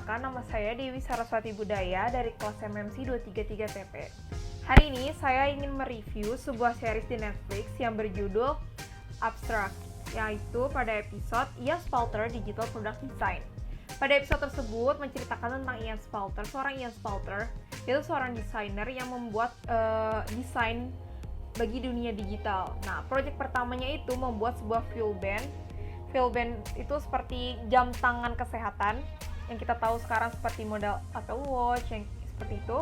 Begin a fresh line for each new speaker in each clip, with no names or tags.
Perkenalkan, nama saya Dewi Saraswati Budaya dari kelas MMC 233 TP. Hari ini saya ingin mereview sebuah series di Netflix yang berjudul Abstract, yaitu pada episode Ian Spalter Digital Product Design. Pada episode tersebut menceritakan tentang Ian Spalter. Seorang Ian Spalter yaitu seorang desainer yang membuat desain bagi dunia digital. Nah, proyek pertamanya itu membuat sebuah fuel band. Fuel band itu seperti jam tangan kesehatan yang kita tahu sekarang seperti model Apple Watch yang seperti itu.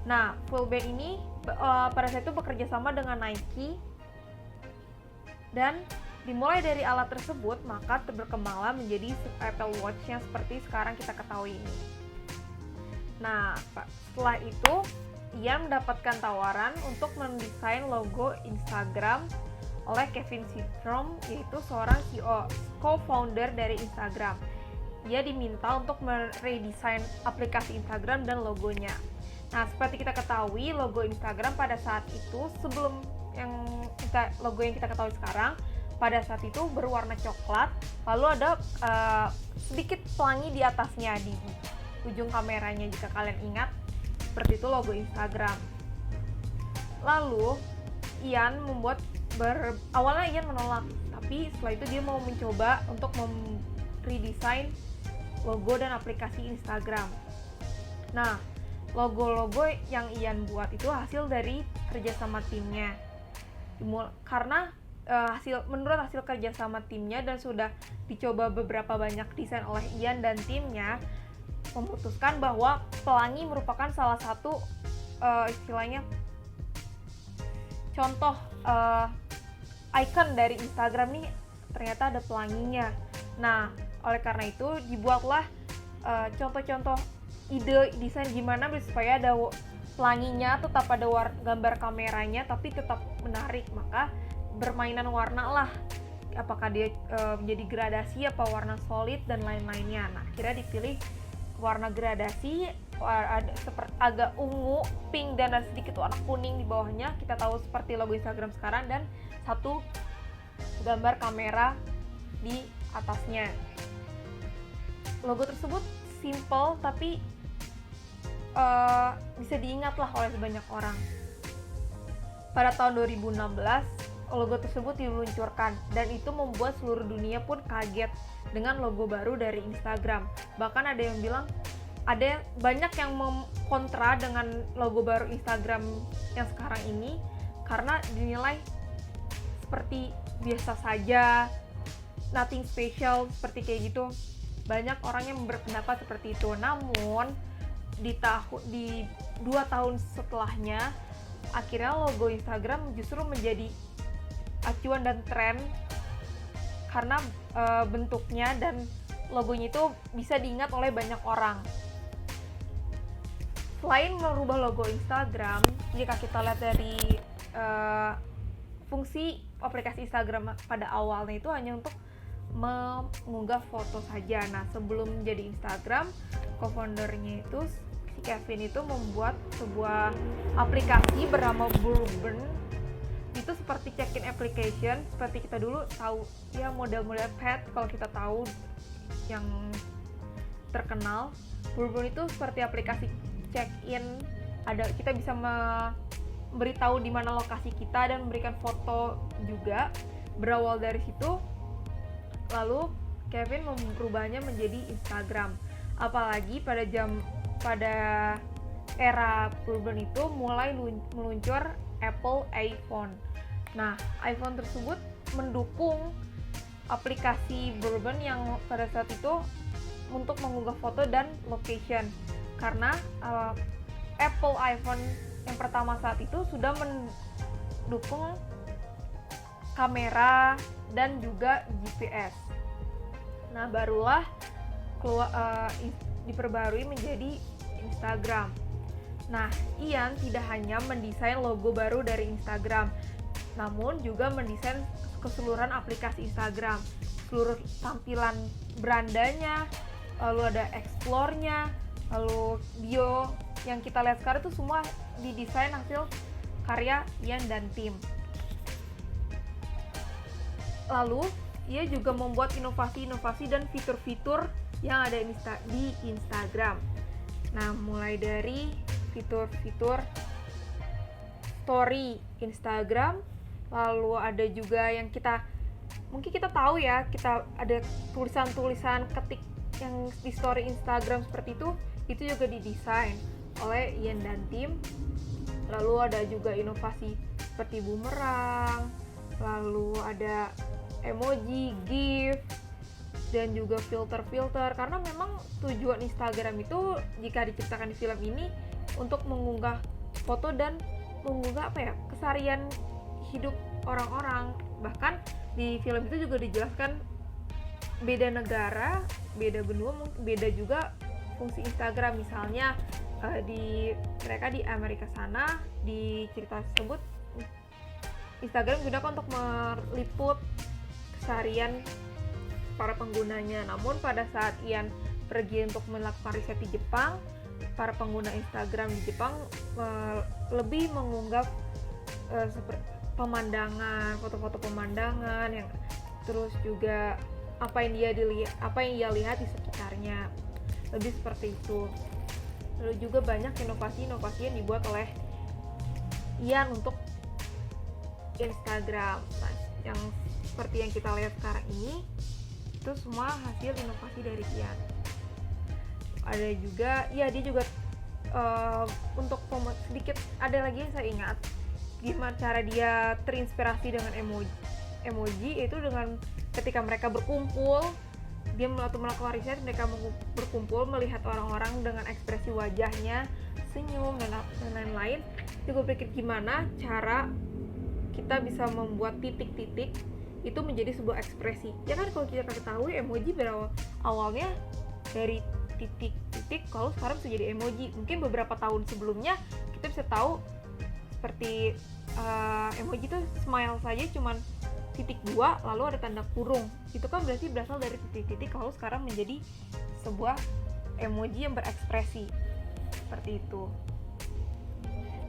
Nah, fuel band ini pada saat itu bekerja sama dengan Nike, dan dimulai dari alat tersebut maka berkembanglah menjadi Apple Watch yang seperti sekarang kita ketahui ini. Nah, setelah itu Ian mendapatkan tawaran untuk mendesain logo Instagram oleh Kevin Systrom, yaitu seorang CEO, co-founder dari Instagram. Dia diminta untuk meredesain aplikasi Instagram dan logonya. Nah, seperti kita ketahui, logo Instagram pada saat itu sebelum logo yang kita ketahui sekarang, pada saat itu berwarna coklat, lalu ada sedikit pelangi di atasnya di ujung kameranya jika kalian ingat, seperti itu logo Instagram. Lalu Ian awalnya Ian menolak, tapi setelah itu dia mau mencoba untuk redesign logo dan aplikasi Instagram. Nah, logo-logo yang Ian buat itu hasil dari kerjasama timnya. Karena menurut hasil kerjasama timnya dan sudah dicoba beberapa banyak desain oleh Ian dan timnya, memutuskan bahwa pelangi merupakan salah satu istilahnya contoh icon dari Instagram nih, ternyata ada pelanginya. Nah, oleh karena itu dibuatlah contoh-contoh ide desain gimana supaya ada pelanginya, tetap ada gambar kameranya tapi tetap menarik. Maka bermainan warna lah, apakah dia menjadi gradasi apa warna solid dan lain-lainnya. Nah, akhirnya dipilih warna gradasi, ada seperti agak ungu, pink, dan ada sedikit warna kuning di bawahnya. Kita tahu seperti logo Instagram sekarang, dan satu gambar kamera di atasnya. Logo tersebut simple tapi bisa diingat lah oleh banyak orang. Pada tahun 2016 logo tersebut diluncurkan, dan itu membuat seluruh dunia pun kaget dengan logo baru dari Instagram. Bahkan ada yang bilang, banyak yang kontra dengan logo baru Instagram yang sekarang ini karena dinilai seperti biasa saja, nothing special, seperti kayak gitu. Banyak orang yang berpendapat seperti itu. Namun di 2 tahun setelahnya, akhirnya logo Instagram justru menjadi acuan dan tren karena bentuknya dan logonya itu bisa diingat oleh banyak orang. Selain merubah logo Instagram, jika kita lihat dari fungsi aplikasi Instagram pada awalnya itu hanya untuk mengunggah foto saja. Nah, sebelum menjadi Instagram, co-foundernya itu si Kevin itu membuat sebuah aplikasi bernama Bourbon. Itu seperti check-in application, seperti kita dulu tahu ya, model-model pet kalau kita tahu yang terkenal. Bourbon itu seperti aplikasi check-in, kita bisa memberitahu di mana lokasi kita dan memberikan foto juga. Berawal dari situ, lalu Kevin merubahnya menjadi Instagram. Apalagi pada era Bourbon itu mulai meluncur Apple iPhone. Nah, iPhone tersebut mendukung aplikasi Bourbon yang pada saat itu untuk mengunggah foto dan location. Karena Apple iPhone yang pertama saat itu sudah mendukung kamera dan juga GPS. Nah, barulah diperbarui menjadi Instagram. Nah, Ian tidak hanya mendesain logo baru dari Instagram, namun juga mendesain keseluruhan aplikasi Instagram, seluruh tampilan berandanya, lalu ada explore-nya, lalu bio yang kita lihat sekarang itu semua didesain hasil karya Ian dan tim. Lalu ia juga membuat inovasi-inovasi dan fitur-fitur yang ada di Instagram. Nah, mulai dari fitur-fitur story Instagram, lalu ada juga yang mungkin kita tahu ya, kita ada tulisan-tulisan ketik yang di story Instagram seperti itu juga didesain oleh Ian dan tim. Lalu ada juga inovasi seperti bumerang, lalu ada emoji, GIF, dan juga filter-filter, karena memang tujuan Instagram itu jika diciptakan di film ini untuk mengunggah foto dan mengunggah keseharian hidup orang-orang. Bahkan di film itu juga dijelaskan beda negara, beda benua, beda juga fungsi Instagram. Misalnya mereka di Amerika sana, di cerita tersebut Instagram digunakan untuk meliput keseharian para penggunanya. Namun pada saat Ian pergi untuk melakukan riset di Jepang, para pengguna Instagram di Jepang lebih mengunggah pemandangan, foto-foto pemandangan, yang terus juga apa yang ia lihat di sekitarnya, lebih seperti itu. Lalu juga banyak inovasi-inovasi yang dibuat oleh Ian untuk Instagram. Nah, yang seperti yang kita lihat sekarang ini itu semua hasil inovasi dari Ian. Ada juga, ya dia juga untuk sedikit ada lagi yang saya ingat, gimana cara dia terinspirasi dengan emoji itu dengan ketika mereka berkumpul, dia melakukan riset, mereka berkumpul melihat orang-orang dengan ekspresi wajahnya, senyum dan lain-lain. Dia berpikir gimana cara kita bisa membuat titik-titik itu menjadi sebuah ekspresi. Ya kan, kalau kita ketahui emoji awalnya dari titik-titik, kalau sekarang bisa jadi emoji. Mungkin beberapa tahun sebelumnya kita bisa tahu seperti emoji itu smile saja cuman titik 2 lalu ada tanda kurung. Itu kan berarti berasal dari titik-titik, kalau sekarang menjadi sebuah emoji yang berekspresi seperti itu.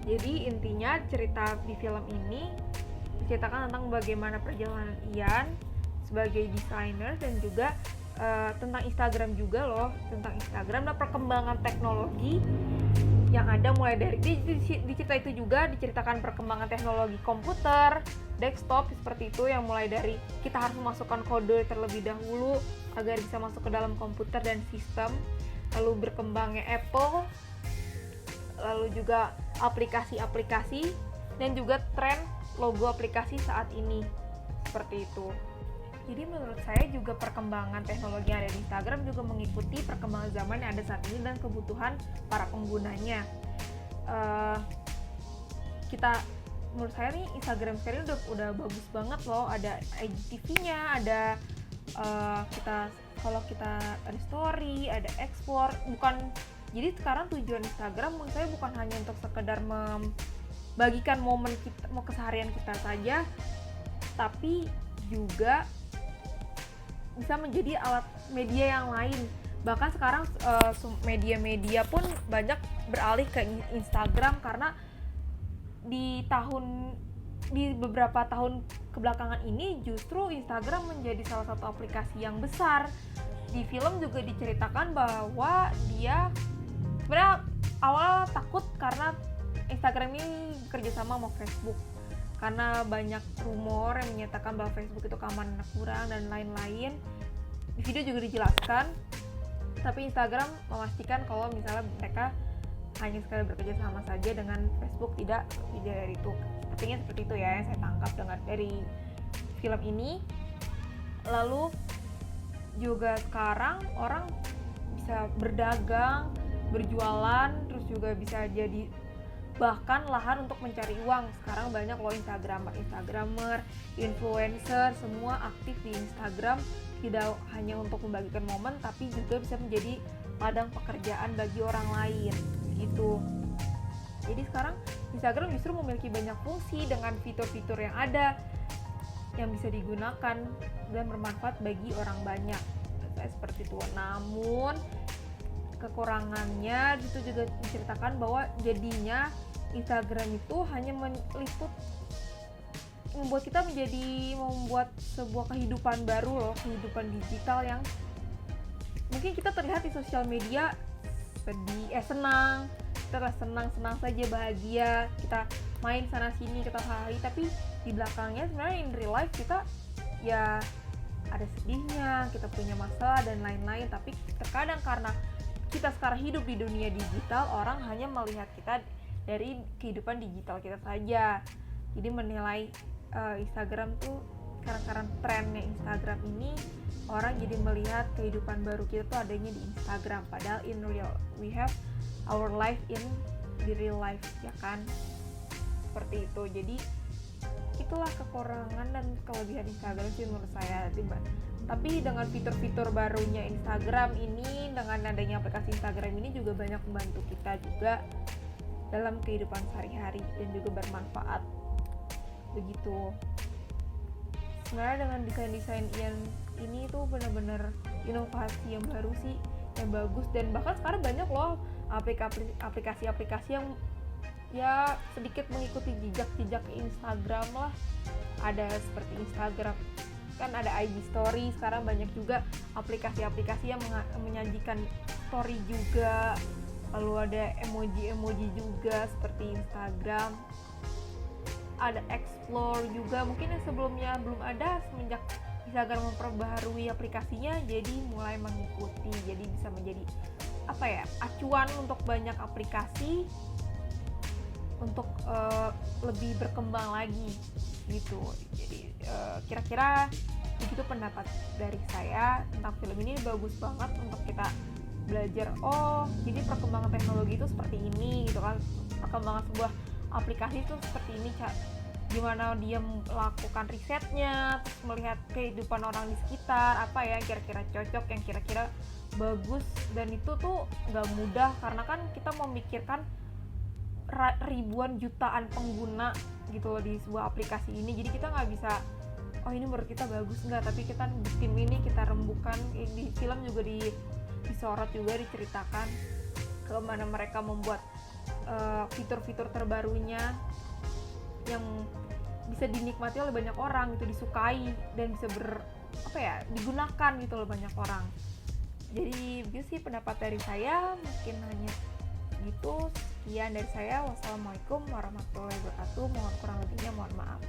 Jadi intinya cerita di film ini diceritakan tentang bagaimana perjalanan Ian sebagai desainer, dan juga tentang Instagram juga loh, tentang Instagram dan perkembangan teknologi yang ada mulai dari di cerita itu juga diceritakan perkembangan teknologi komputer, desktop seperti itu, yang mulai dari kita harus memasukkan kode terlebih dahulu agar bisa masuk ke dalam komputer dan sistem, lalu berkembangnya Apple, lalu juga aplikasi-aplikasi, dan juga tren logo aplikasi saat ini seperti itu. Jadi menurut saya juga perkembangan teknologi yang ada di Instagram juga mengikuti perkembangan zaman yang ada saat ini dan kebutuhan para penggunanya. Menurut saya nih Instagram sekarang udah bagus banget loh, ada IGTV-nya, ada kalau kita ada story, ada explore, jadi sekarang tujuan Instagram menurut saya bukan hanya untuk sekedar membagikan momen kita, keseharian kita saja, tapi juga bisa menjadi alat media yang lain. Bahkan sekarang media-media pun banyak beralih ke Instagram, karena di beberapa tahun kebelakangan ini justru Instagram menjadi salah satu aplikasi yang besar. Di film juga diceritakan bahwa dia sebenarnya awal takut karena Instagram ini bekerja sama Facebook, karena banyak rumor yang menyatakan bahwa Facebook itu keamanannya kurang dan lain-lain. Di video juga dijelaskan, tapi Instagram memastikan kalau misalnya mereka hanya sekali bekerja sama saja dengan Facebook, tidak dari itu. Sepertinya seperti itu ya yang saya tangkap dari film ini. Lalu juga sekarang orang bisa berdagang, berjualan, terus juga bisa jadi bahkan lahan untuk mencari uang. Sekarang banyak loh Instagramer, influencer, semua aktif di Instagram, tidak hanya untuk membagikan momen, tapi juga bisa menjadi ladang pekerjaan bagi orang lain gitu. Jadi sekarang Instagram justru memiliki banyak fungsi dengan fitur-fitur yang ada yang bisa digunakan dan bermanfaat bagi orang banyak. Seperti itu. Namun kekurangannya itu juga diceritakan bahwa jadinya Instagram itu hanya membuat sebuah kehidupan baru loh, kehidupan digital yang mungkin kita terlihat di sosial media senang, kita senang saja, bahagia, kita main sana sini kita hari, tapi di belakangnya sebenarnya in real life kita ya ada sedihnya, kita punya masalah dan lain-lain. Tapi terkadang karena kita sekarang hidup di dunia digital, orang hanya melihat kita dari kehidupan digital kita saja. Jadi menilai Instagram tuh, karena trennya Instagram ini, orang jadi melihat kehidupan baru kita tuh adanya di Instagram, padahal in real we have our life in the real life, ya kan? Seperti itu. Jadi itulah kekurangan dan kelebihan Instagram sih menurut saya. Tapi dengan fitur-fitur barunya Instagram ini, dengan adanya aplikasi Instagram ini juga banyak membantu kita juga dalam kehidupan sehari-hari dan juga bermanfaat. Begitu. Sebenarnya dengan desain-desain Ian ini tuh benar-benar inovasi yang baru sih, yang bagus, dan bahkan sekarang banyak loh aplikasi-aplikasi yang ya sedikit mengikuti jejak Instagram lah. Ada seperti Instagram, kan ada IG Story, sekarang banyak juga aplikasi-aplikasi yang menyajikan story juga, lalu ada emoji juga seperti Instagram. Ada Explore juga, mungkin yang sebelumnya belum ada, semenjak Instagram memperbaharui aplikasinya jadi mulai mengikuti, jadi bisa menjadi acuan untuk banyak aplikasi untuk lebih berkembang lagi gitu. Jadi kira-kira begitu pendapat dari saya tentang film ini. Bagus banget untuk kita belajar, oh jadi perkembangan teknologi itu seperti ini gitu kan, perkembangan sebuah aplikasi itu seperti ini, gimana dia melakukan risetnya, terus melihat kehidupan orang di sekitar, apa ya kira-kira cocok, yang kira-kira bagus. Dan itu tuh gak mudah, karena kan kita memikirkan ribuan jutaan pengguna gitu loh di sebuah aplikasi ini. Jadi kita gak bisa, oh ini menurut kita bagus nggak, tapi kita di tim ini kita rembukan. Di film juga disorot juga, diceritakan kemana mereka membuat fitur-fitur terbarunya yang bisa dinikmati oleh banyak orang gitu, disukai dan bisa digunakan gitu loh banyak orang. Jadi begitu sih pendapat dari saya, mungkin hanya gitu. Sekian dari saya, wassalamualaikum warahmatullahi wabarakatuh. Mohon kurang lebihnya mohon maaf.